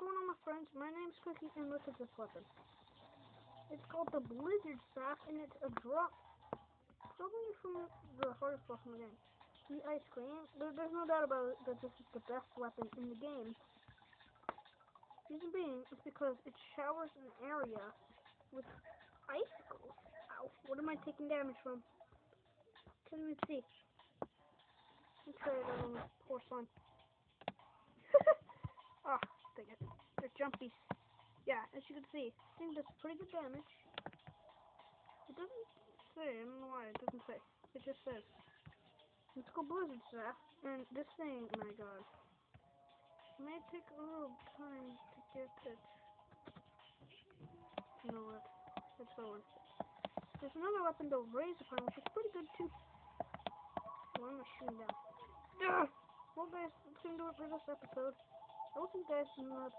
going on, my friends? My name's Cookie, and look at this weapon. It's called the Blizzard Staff, and it's a drop. Probably from the hardest boss in the game. The ice cream. There's no doubt about it that this is the best weapon in the game. Reason being is because it showers an area with icicles. Ow! What am I taking damage from? Can't even see. Let's try it on poor slime. Ah, dang it. They're jumpies. Yeah, as you can see, I think that's pretty good damage. It doesn't say, I don't know why it doesn't say. It just says, let's go Blizzard Staff, and this thing, my god. It may take a little time to get it. You know what? It's going. There's another weapon though, Razor Fire, which is pretty good too. Well, I'm not shooting down. Ugh! Well guys, that's gonna do it for this episode. I will see you guys in the